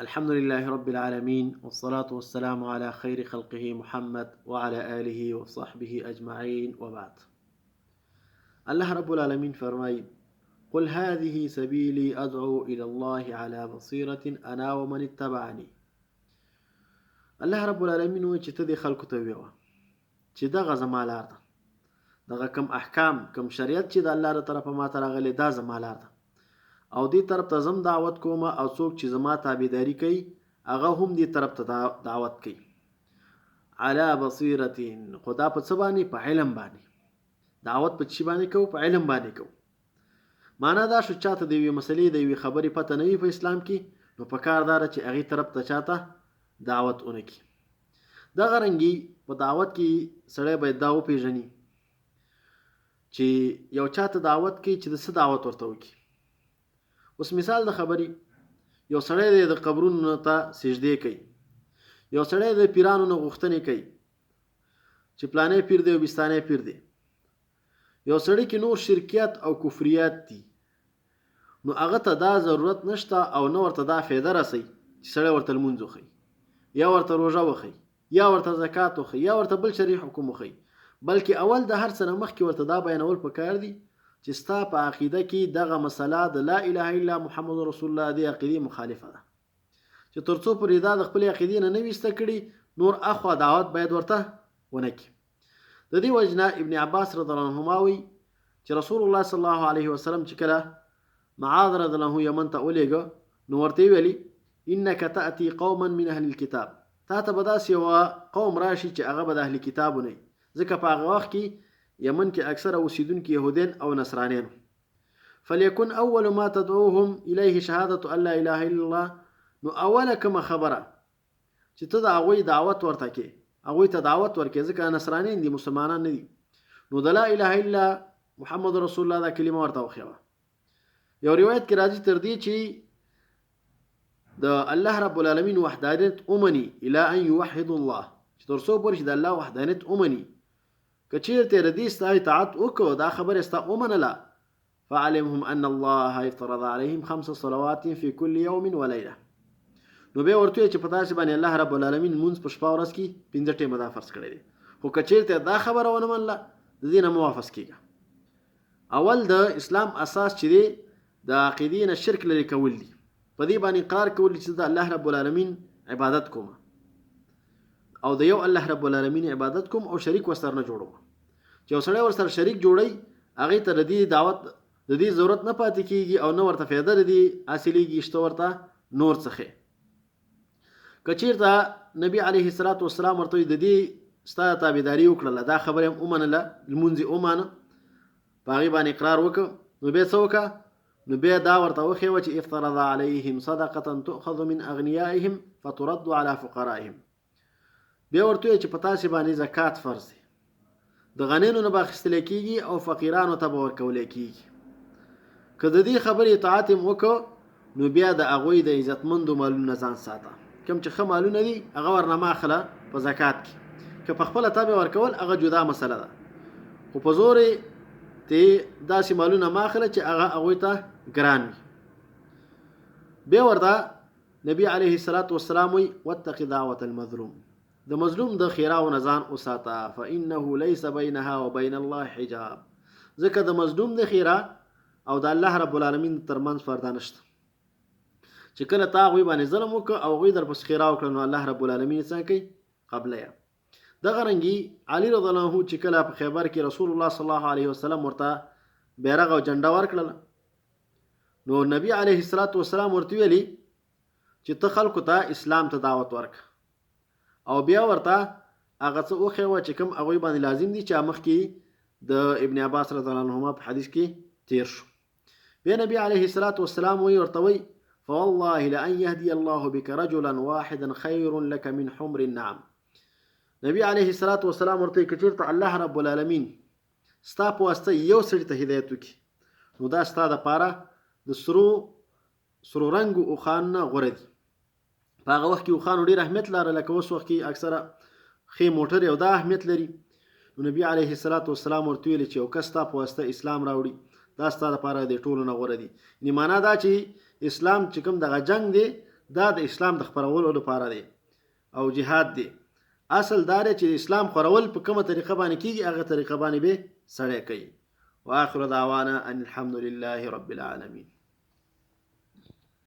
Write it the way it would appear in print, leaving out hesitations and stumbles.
الحمد لله رب العالمين والصلاة والسلام على خير خلقه محمد وعلى آله وصحبه أجمعين وبعد. الله رب العالمين فرمي: قل هذه سبيلي أدعو إلى الله على بصيرة أنا ومن اتبعني. الله رب العالمين وی چې ته د خلکو ته ویوه چې دغه زما لار ده، دغه کم احکام کم شریعت چې د الله له طرفه ما ته راغلی دا زما لار ده او دې طرف ته زم دعوت کوم او څوک چې زما تابعداري کوي هغه هم دې طرف ته دعوت کوي. علی بصیرة، خدا په څه باندې؟ په علم باندې. دعوت په څه باندې کوو؟ په علم باندې کوو. معنا دا شو چاته د یوې مسلې د یوې خبرې پته نه وي په اسلام کې، نو په کار داره چې هغې طرف ته چاته دعوت ونکړي. دغه رنګي په دعوت کې سړی باید دا وپېژني چې یو چاته دعوت کوي چې د څه دعوت ورته وکړي. اوس مثال د خبرې، یو سړی دی د قبرونو ته سجدې کوي، یو سړی د پیرانو نه غوښتنې کوي چې پلانې پیر دی او بستانې پیر دی، یو سړی کې نور شرکیات او کفریات دي، نو هغه ته دا ضرورت نشته او نه ورته دا فایده رسي چې سړی ورته لمونځ وښي یا ورته روژه وښي یا ورته زکات وښي یا ورته بل شرعي حکم وښي، بلکې اول د هر څه نه مخکې ورته دا بیانول پکار دي چې ستا په عقیده کې دغه مسله د لا اله الا محمد رسول الله د عقیدې مخالفه ده، چې تر څو پورې دا د خپل عقیدې نه وي ایسته کړي نور اخوا دعوت باید ورته ونه کړي. د دې وجنه ابن عباس رضی الله عنهما وایي چې رسول الله صلی الله علیه وسلم چې کله معاذ رضی الله عنه یمن ته ولېږه نو ورته ویلي: انک تأتی قوما من اهل الكتاب، تا ته به داسې یوه قوم راشي چې هغه به د اهل کتابو نه وي، ځکه په هغه وخت کې یمن کې اکثره اوسیدونکي یهودین او نصرانیان. فلیکن اول ما تدعوهم الیه شهادة ان لا اله الا الله، نو اوله کومه خبره چې ته د هغوی دعوت ورته کې، هغوی ته دعوت ورکې، ځکه نصرانیان دي مسلمانان نه دي، نو د لا اله الا محمد رسول الله دا کلمه ورته وښیوه. یو روایت کې راځي تر دې چې د الله رب العالمین وحدانیت اومني الی ان یوحد الله، چې تر څو پورې چې د الله وحدانیت اومني، که چیرته د دې ستا اطاعت وکړو دا خبره ستا ومنله، فعلمهم ان الله افترض علیهم 5 صلوات فی کل یوم ولیله، نو بیا ورته چې په تاسو باندې الله رب العالمین مونږ په شپه ورځ کې 5 ټیمه دا فرض کړی دی، خو که چیرته دا خبره ونه منله د دې نه مو واپس کیږه. اول د اسلام اساس چې دی د عقیدې نه شرک لرې کول دي، په دې باندې اقرار کول چې د الله رب العالمین عبادت کوم او د یو الله رب العالمین عبادت کوم او شریک وسره نه جوړوم. چې یو سړی ورسره شریک جوړي هغې ته د دې دعوت د دې ضرورت نه پاتې کیږي او نه ورته فایده د دې حاصلېږي شته ورته نور څخه. که چېرته نبي علیه الصلاة والسلام ورته د دې ستا تابعداري وکړله، دا خبره هم ومنله، لمونځ یې ومانه، په هغې باندې اقرار وکړه، نو بیا څه وکړه؟ نو بیا دا ورته وښیوه چې افترض علیهم صدقة تؤخذ من اغنیائهم فترد على فقرائهم، بیا ورته چې په تاسې باندې زکات فرض دی، د غنیانو نه به اخیستلی کېږي او فقیرانو ته به ورکولی کېږي. که د دې خبرې اطاعت یې وکړو نو بیا د هغوی د عزتمندو مالونه ځان ساته، کوم چې ښه مالونه دي هغه ورنه مه اخله په زکات کې، که په خپله تا به ورکول هغه جدا مسله ده، خو په زور یې ته داسې مالونه مه اخله چې هغه هغوی ته ګران وي. بیا ورته نبي علیه الصلاة والسلام وی: واتق دعوة المظلوم، د مظلوم د خیراو نه ځان وساته، فانه لیس بینها وبین الله حجاب، ځکه د مظلوم د خیرا او د الله رب العالمین ترمنځ پرده نشته، چې کله تا هغوی باندې ظلم وکړه او هغوی در پسې خیرا وکړه نو الله رب العالمین څه کوي؟ قبله. دغه رنګي علي رضی الله عنه چې کله په خیبر کې رسول الله صلی الله علیه وسلم ورته بیرغ او جنډه ورکړله، نو نبی علیه الصلاة والسلام ورته ویلي چې ته خلکو ته اسلام ته دعوت ورکړه او بیا ورته هغه څه وښیوه چې کوم هغوی باندې لازم دي چې مخکې د ابن عباس رضی الله عنهما په حدیث کې تیر شو. بیا نبی علیه الصلاة والسلام ورته وی: فوالله لأن يهدي الله بك رجلا واحدا خير لك من حمر النعم، نبی علیه الصلاة والسلام ورته که چېرته الله رب العالمین ستا په واسطه یو سړي ته هدایت وکړي نو دا ستا دپاره د سرو رنګو اوښانو نه غوره دي. په هغه وخت کې اوښانو ډېر اهمیت لاره، لکه اوس وخت کې اکثره ښې موټرې او دا اهمیت لري. نو نبي علیه الصلاة والسلام ورته ویلي چې یو کس ستا په واسطه اسلام راوړي دا ستا دپاره د ټولو نه غوره دي. یعنې معنا دا چې اسلام چې کوم دغه جنګ دی دا د اسلام د خپرولو لپاره دی او جهاد دی. اصل دا دی چې اسلام خورول په کومه طریقه باندې کیږي هغه طریقه باندې به سړی کوي. واخر دعوانا ان الحمد لله رب العالمین.